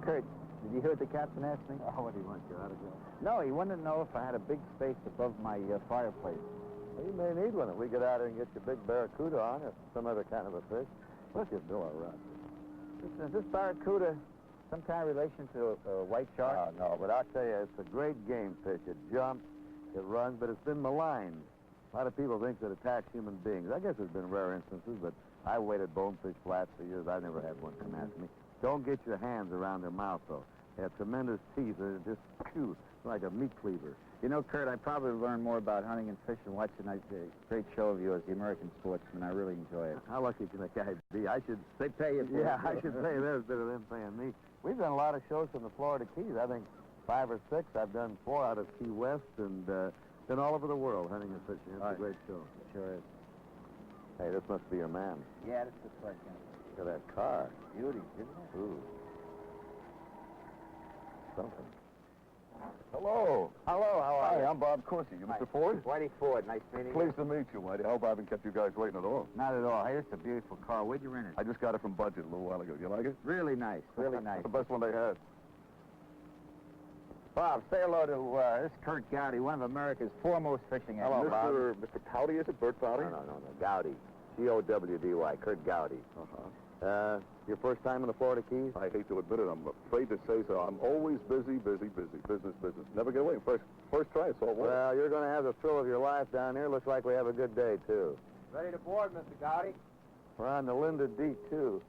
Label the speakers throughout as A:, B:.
A: Curt, did you hear what the captain asked me?
B: Oh, what do you want, your autograph?
A: No, he wanted to know if I had a big space above my fireplace.
B: Well, you may need one if we get out there and get your big Barracuda on or some other kind of a fish. Let's give Bill a run.
A: Listen, is this Barracuda some kind of relation to a white shark?
B: Oh, no, but I'll tell you, it's a great game fish. It jumps, it runs, but it's been maligned. A lot of people think that it attacks human beings. I guess there's been rare instances, but I waited bonefish flats for years. I've never had one come after me. Don't get your hands around their mouth, though. They have tremendous teeth. They're just like a meat cleaver.
A: You know, Curt, I probably learned more about hunting and fishing watching that great show of yours, The American Sportsman. I really enjoy it.
B: How lucky can that guy be?
A: They pay you for it.
B: Yeah, I should say there's better than paying me. We've done a lot of shows from the Florida Keys. I think 5 or 6. I've done 4 out of Key West and been all over the world hunting and fishing. It's a great show.
A: It sure is.
B: Hey, this must be your man.
A: Yeah, this is right.
B: Look at that car.
A: Beauty, isn't it?
B: Ooh. Something. Hello.
A: Hello, how are you?
C: Hi, I'm Bob Coursey. You Mr. Ford?
A: Whitey Ford, nice meeting you.
C: Pleased to meet you, Whitey. I hope I haven't kept you guys waiting at all.
A: Not at all. Hey, it's a beautiful car. Where'd you rent it?
C: I just got it from Budget a little while ago. You like it?
A: Really nice, really nice.
C: The best one they had.
A: Bob, say hello to this Curt Gowdy, one of America's foremost fishing
B: Hello,
A: experts.
B: Bob.
C: Mr. Powdy, is it? Bert Powdy?
B: No. Gowdy. Gowdy. Curt Gowdy. Your first time in the Florida Keys?
C: I hate to admit it. I'm afraid to say so. I'm always busy. Business. Never get away. First try, it's all work.
B: Well, you're going to have the thrill of your life down here. Looks like we have a good day, too.
A: Ready to board, Mr. Gowdy?
B: We're on the Linda D2.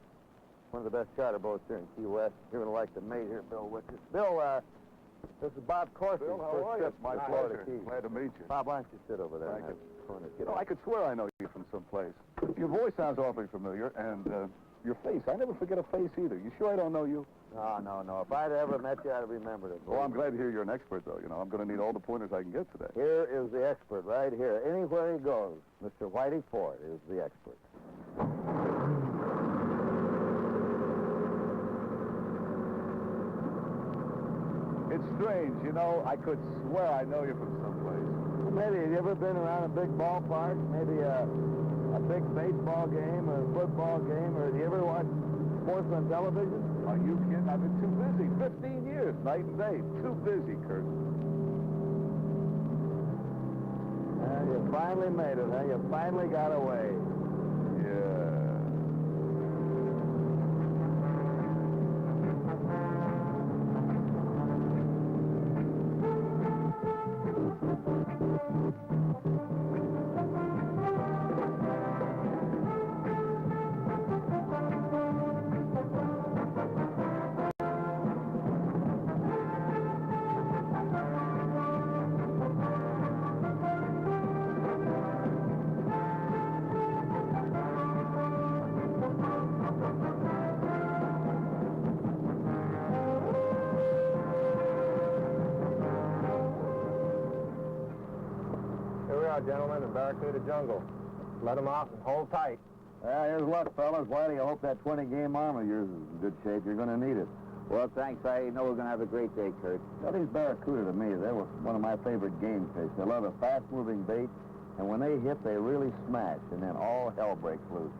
B: One of the best charter boats here in Key West. You're going to like the mate here, Bill Wickers. Bill, this is Bob Coursey.
C: Bill, how are you?
B: Trip to
C: My
B: Florida
C: pleasure.
B: Keys.
C: Glad to meet you.
B: Bob, why don't you sit over there?
C: Thank
B: and
C: you.
B: have corner. Get
C: You know,
B: out.
C: I could swear I know you from someplace. Your voice sounds awfully familiar, and your face. I never forget a face either. You sure I don't know you?
B: No. If I'd ever met you, I'd have remembered it.
C: Well, I'm glad to hear you're an expert, though. You know, I'm going to need all the pointers I can get today.
B: Here is the expert right here. Anywhere he goes, Mr. Whitey Ford is the expert.
C: It's strange, you know. I could swear I know you from someplace.
B: Maybe, have you ever been around a big ballpark? Maybe a big baseball game or a football game? Or have you ever watched sports on television?
C: Are you kidding? I've been too busy. 15 years, night and day. Too busy, Curt.
B: You finally made it, huh? You finally got away.
C: Yeah.
B: Gentlemen, in Barracuda jungle. Let them off and hold tight.
A: Here's luck, fellas. Whitey, I hope that 20-game arm of yours is in good shape. You're going to need it. Well, thanks. I know we're going to have a great day, Curt.
B: Well, these Barracuda, to me, they were one of my favorite game fish. They love a fast-moving bait, and when they hit, they really smash, and then all hell breaks loose.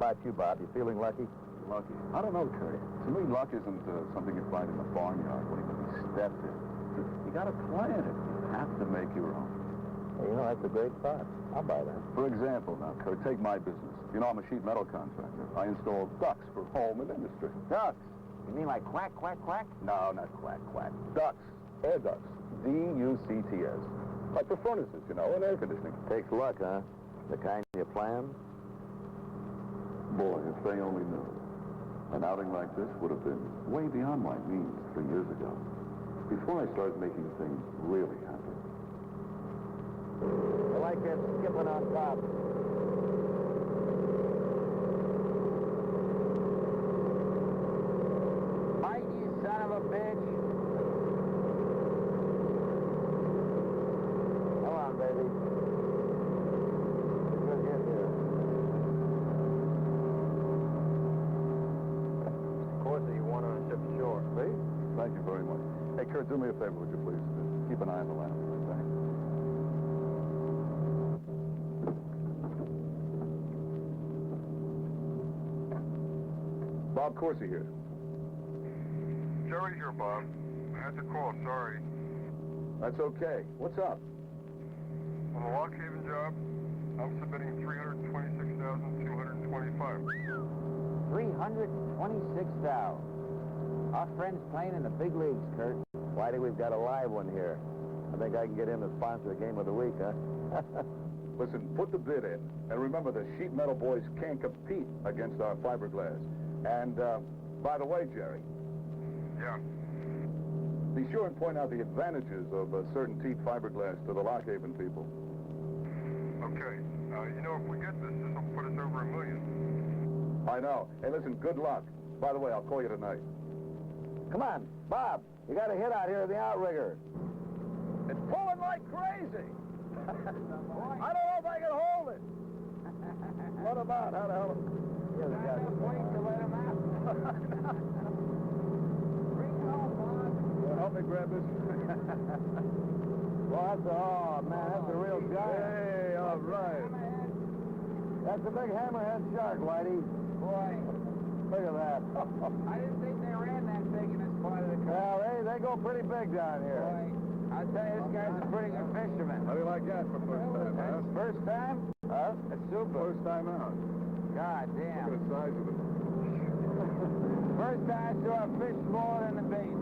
B: How about you, Bob? You feeling lucky?
C: Lucky. I don't know, Curt. To me, luck isn't something you find in the barnyard when he steps in. You got to plan it. You have to make your own.
B: Well, you know, that's a great thought. I'll buy that.
C: For example, now, Curt, take my business. You know, I'm a sheet metal contractor. I install ducts for home and industry.
A: Ducks? You mean like quack, quack, quack?
C: No, not quack, quack. Ducts. Air ducts. D-U-C-T-S. Like for furnaces, you know, and air conditioning.
B: Takes luck, huh? The kind you plan?
C: Boy, if they only knew. An outing like this would have been way beyond my means 3 years ago. Before I started making things really happen.
B: I like that skipping on top.
A: Mike, you son of a bitch.
B: Come on, baby. Good hit here. Of course, you want on a ship ashore.
C: See? Thank you very much. Hey, Curt, do me a favor, would you please? Keep an eye on the lamp. Thanks. Bob Coursey here.
D: Jerry here, Bob. I had to call, sorry.
C: That's okay. What's up?
D: On the Lock Haven job, I'm submitting $326,225.
A: 326,000. Our friend's playing in the big leagues, Curt.
B: Whitey, we've got a live one here. I think I can get him to sponsor a game of the week, huh?
C: Listen, put the bid in. And remember, the sheet metal boys can't compete against our fiberglass. And, by the way, Jerry.
D: Yeah.
C: Be sure and point out the advantages of certain teak fiberglass to the Lock Haven people.
D: Okay. You know, if we get this, this will put us over $1 million.
C: I know. Hey, listen, good luck. By the way, I'll call you tonight.
B: Come on, Bob. You got a hit out here in the outrigger.
C: It's pulling like crazy. I don't know if I can hold it. What about? How the hell?
A: Yeah, the guy's waiting to let him out. Bring it on, Bob.
C: Help me grab this.
B: Well, oh, man, that's a real giant.
C: Hey, all right.
B: That's a big hammerhead shark, Whitey.
A: Boy,
B: Look at that.
A: I didn't think they ran that big in this part of the country.
B: Well, they go pretty big down here.
A: Boy, I'll tell you, this guy's a pretty good fisherman.
C: How do you like that for first time, huh?
A: First time?
B: Huh?
A: That's super.
C: First time out.
A: God
C: Look
A: damn.
C: at the size of it.
A: First time I saw a fish smaller than the bait.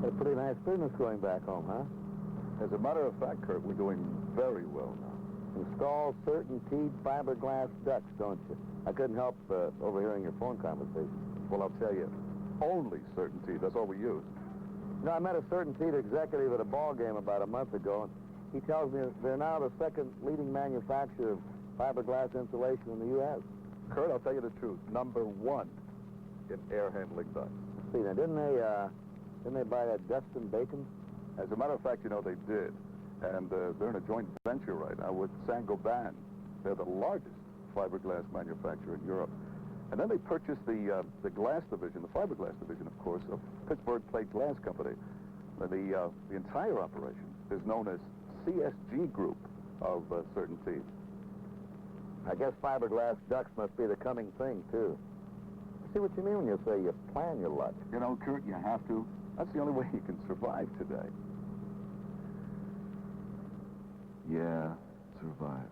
B: A pretty nice business going back home, huh?
C: As a matter of fact, Curt, we're doing very well now.
B: Install certain teed fiberglass ducts, don't you? I couldn't help overhearing your phone conversation.
C: Well, I'll tell you, only certainty. That's all we use.
B: You know, I met a certain teed executive at a ball game about a month ago, and he tells me they're now the second leading manufacturer of fiberglass insulation in the U.S.
C: Curt, I'll tell you the truth. Number one in air handling ducts.
B: See, now, didn't they buy that Dustin Bacon?
C: As a matter of fact, you know, they did. And they're in a joint venture right now with Saint-Gobain. They're the largest fiberglass manufacturer in Europe. And then they purchased the glass division, the fiberglass division, of course, of Pittsburgh Plate Glass Company. The entire operation is known as CSG Group of Certainty.
B: I guess fiberglass ducts must be the coming thing, too. I see what you mean when you say you plan your luck.
C: You know, Curt, you have to. That's the only way you can survive today. Yeah, survive.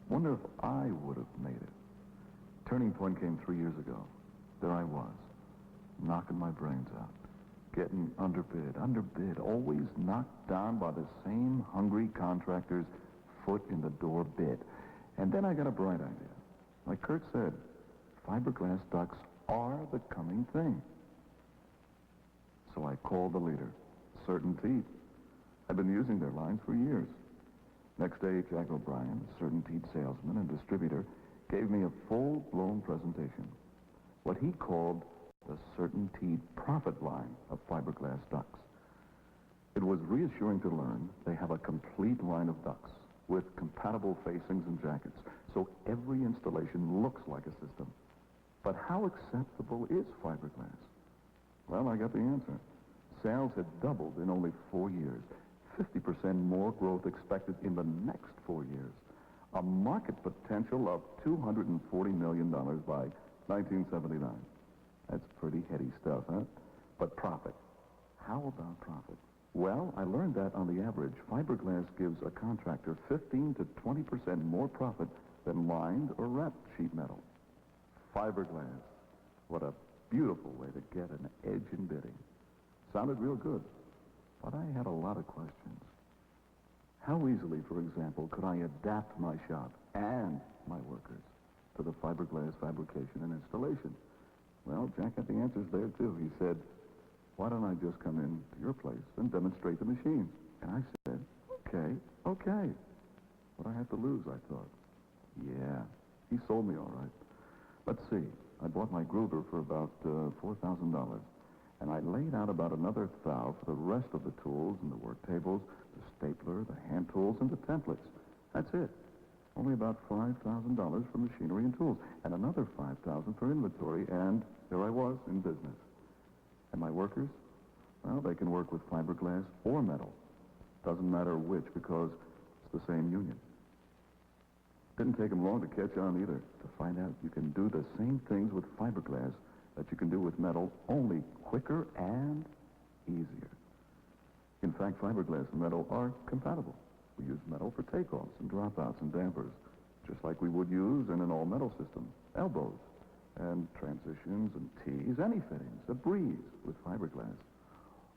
C: Wonder if I would have made it. Turning point came 3 years ago. There I was, knocking my brains out, getting underbid, always knocked down by the same hungry contractor's foot in the door bid. And then I got a bright idea. Like Curt said, fiberglass ducts are the coming thing. So I called the leader, Certainty. I've been using their lines for years. Next day, Jack O'Brien, Certainty salesman and distributor, gave me a full-blown presentation. What he called the Certainty profit line of fiberglass ducts. It was reassuring to learn they have a complete line of ducts with compatible facings and jackets, so every installation looks like a system. But how acceptable is fiberglass? Well, I got the answer. Sales had doubled in only 4 years. 50% more growth expected in the next 4 years. A market potential of $240 million by 1979. That's pretty heady stuff, huh? But profit. How about profit? Well, I learned that on the average, fiberglass gives a contractor 15 to 20% more profit than lined or wrapped sheet metal. Fiberglass. What a beautiful way to get an edge in bidding. Sounded real good, but I had a lot of questions. How easily, for example, could I adapt my shop and my workers to the fiberglass fabrication and installation? Well, Jack had the answers there, too. He said, why don't I just come in to your place and demonstrate the machine? And I said, okay. What I had to lose, I thought. Yeah, he sold me all right. Let's see. I bought my Gruber for about $4,000. And I laid out about another $1,000 for the rest of the tools and the work tables, the stapler, the hand tools, and the templates. That's it. Only about $5,000 for machinery and tools, and another $5,000 for inventory, and there I was in business. And my workers? Well, they can work with fiberglass or metal. Doesn't matter which, because it's the same union. Didn't take them long to catch on either, to find out you can do the same things with fiberglass that you can do with metal, only quicker and easier. In fact, fiberglass and metal are compatible. We use metal for takeoffs and dropouts and dampers, just like we would use in an all-metal system. Elbows and transitions and tees, any fittings, a breeze with fiberglass.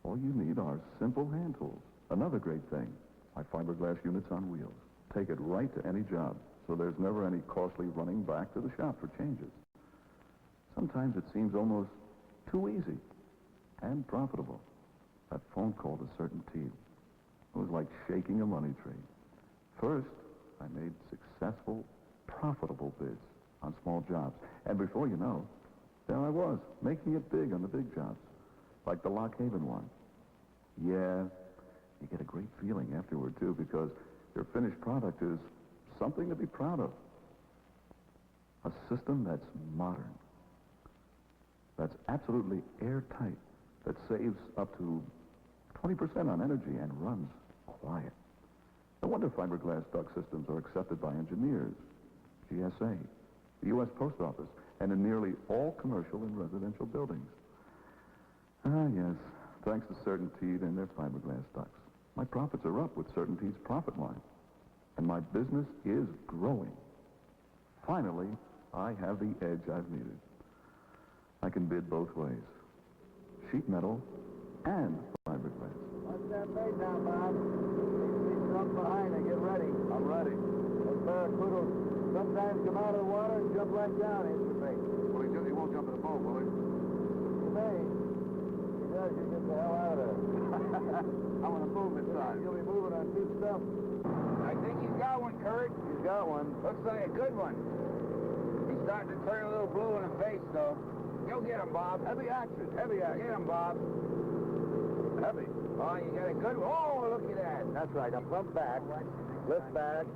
C: All you need are simple hand tools. Another great thing, my fiberglass units on wheels. Take it right to any job, so there's never any costly running back to the shop for changes. Sometimes it seems almost too easy and profitable. That phone call to Certainty, it was like shaking a money tree. First, I made successful, profitable bids on small jobs. And before you know, there I was, making it big on the big jobs, like the Lock Haven one. Yeah, you get a great feeling afterward, too, because your finished product is something to be proud of. A system that's modern, that's absolutely airtight, that saves up to 20% on energy and runs quiet. No wonder fiberglass duct systems are accepted by engineers, GSA, the U.S. Post Office, and in nearly all commercial and residential buildings. Ah, yes, thanks to Certainty and their fiberglass ducts. My profits are up with Certainty's profit line, and my business is growing. Finally, I have the edge I've needed. I can bid both ways, sheet metal and fiberglass.
A: What's that made now, Bob? He's up behind and get ready. I'm ready. Those barracudas sometimes come out of the water and jump right down into the bait.
C: Well, he won't jump in the boat, will he?
A: He may. If he does, you get the hell out of there.
C: I want to move this time.
A: You'll be moving on deep stuff.
B: I think he's got one, Curt.
A: He's got one.
B: Looks like a good one. He's starting to turn a little blue in the face, though. Go get him, Bob.
A: Heavy action. Heavy action.
B: Get him, Bob.
A: Heavy.
B: Oh, you got a good one. Oh, look at that.
A: That's right. Now pump back. Lift back.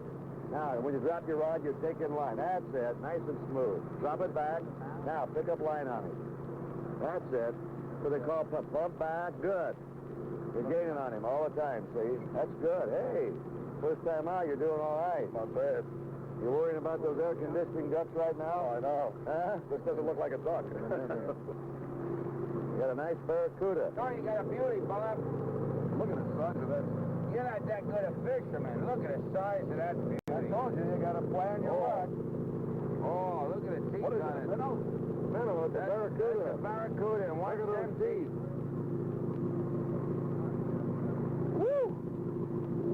A: Now, when you drop your rod, you take in line. That's it. Nice and smooth. Drop it back. Now, pick up line on it. That's it. So they call pump. Pump back. Good. You're gaining on him all the time, see? That's good. Hey, first time out, you're doing all right. Not bad. You're worrying about those air conditioning ducts right now? I know. Huh? This doesn't look like a duck. You got a nice Barracuda.
B: Oh, you got a beauty, Bob.
A: Look at the size of that.
B: You're not that good a fisherman. Look at the size of that beauty.
A: I told you got to plan your luck.
B: Oh, look at the teeth
A: What is
B: on
A: it?
B: it.
A: Minnow, it's a Barracuda.
B: That's a Barracuda, and watch
A: Look at
B: them
A: those
B: teeth.
A: Woo!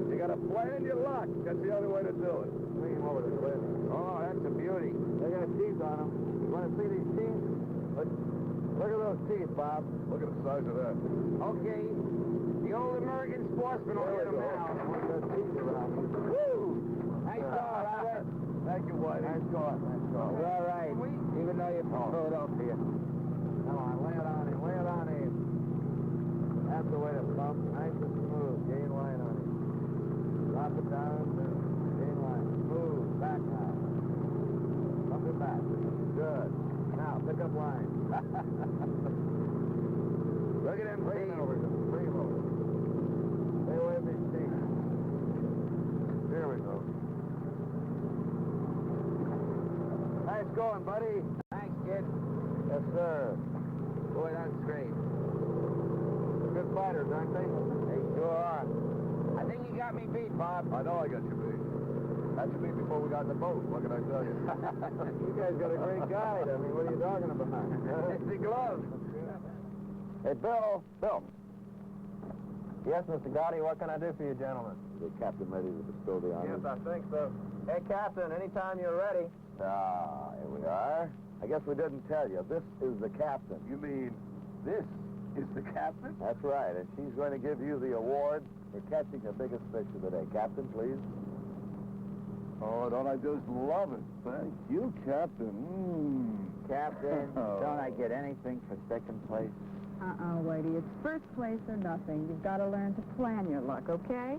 A: You got to plan your luck. That's the only way to do it. Bring him over to cliff.
B: Oh, that's a beauty.
A: They got teeth on them. You want to see these teeth? Look at those teeth, Bob. Look at the size of that.
B: Okay, the old American sportsman will get him now.
A: Look at those teeth around him.
B: Woo! Nice call, Robert.
A: Thank you, Whitey. Nice call. Nice call.
B: You're all right, even though you're from Philadelphia.
A: Come on, lay it on him. Lay it on him. That's the way to pump. Nice and smooth. Gain line on him. Drop it down. Gain line. Smooth. Back now. Pump it back. Good. Now, pick up line.
B: Look at him
A: Bring
B: teeth.
A: him over. Bring him over. Stay away from these teeth. There we go. Nice going, buddy.
B: Thanks, kid.
A: Yes, sir.
B: Boy, that's great.
A: They're good fighters, aren't they?
B: They sure are. I think you got me beat, Bob.
C: I know I got you beat. Got you beat before we got in the boat. What can I tell you?
A: You guys got a great guide. I mean, what are you talking about?
B: It's the glove.
A: Hey, Bill. Bill. Yes, Mr. Gowdy, what can I do for you gentlemen? Is the captain ready to bestow the honor?
E: Yes, I think so. Hey, Captain, anytime you're ready.
A: Ah, here we are. I guess we didn't tell you. This is the captain.
C: You mean this is the captain?
A: That's right, and she's going to give you the award for catching the biggest fish of the day. Captain, please.
C: Oh, don't I just love it? Thank you, Captain.
B: Captain, don't I get anything for second place?
F: Whitey, it's first place or nothing. You've got to learn to plan your luck, okay?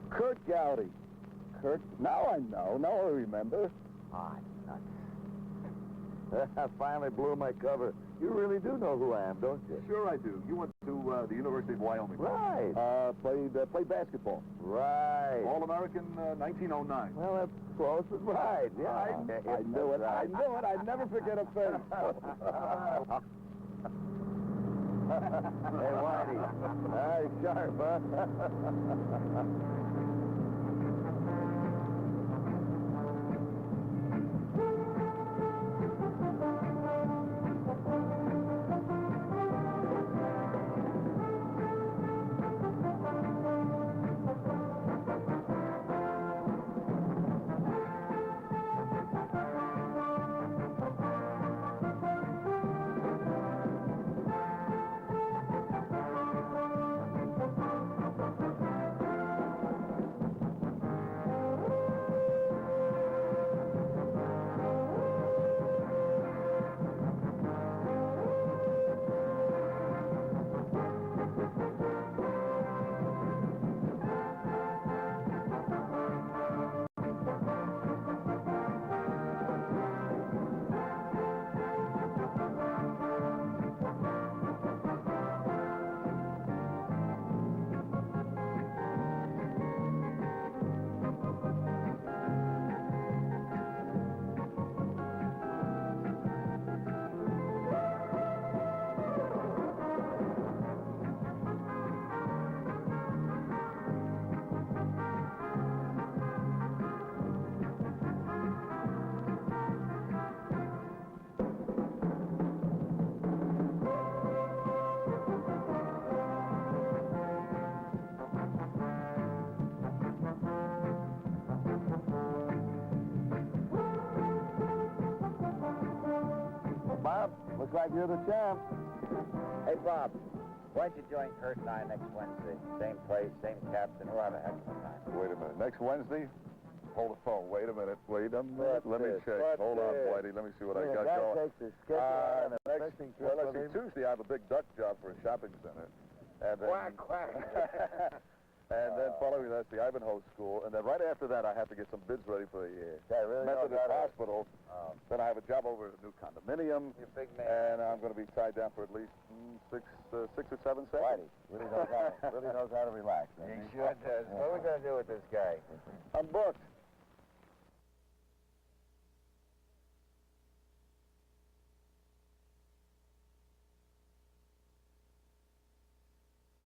A: Curt Gowdy. Curt? Now I know. Now I remember.
B: Ah, nuts. I finally blew my cover. You really do know who I am, don't you?
C: Sure I do. You went to the University of Wyoming.
B: Right.
A: Played basketball.
B: Right.
C: All-American 1909.
B: Well, that's close as right. Yeah.
A: I knew it. I knew it. I'd never forget a thing.
B: Hey, Whitey. Nice sharp, huh?
A: Bob, looks like you're the champ.
E: Hey, Bob, why don't you join Curt and I next Wednesday? Same place, same captain. We'll have a heck of a time.
D: Wait a minute. Next Wednesday? Hold the phone. Wait a minute. Wait a minute. Let me check. Hold on, Whitey. Let me see what I got going.
B: Takes his schedule on a
D: Next,
B: fishing trip
D: well, let's
B: with
D: see.
B: him.
D: Tuesday, I have a big duck job for a shopping center. And then,
E: Quack, quack.
D: and then following that's the Ivanhoe School. And then right after that, I have to get some bids ready for the
B: really
D: Methodist
B: knows how to-
D: Hospital. Then I have a job over at a new condominium.
E: You big man.
D: And I'm going to be tied down for at least 6 or 7 seconds.
B: Whitey really knows how to relax.
E: He sure does. What are we going to do with this guy?
D: I'm booked.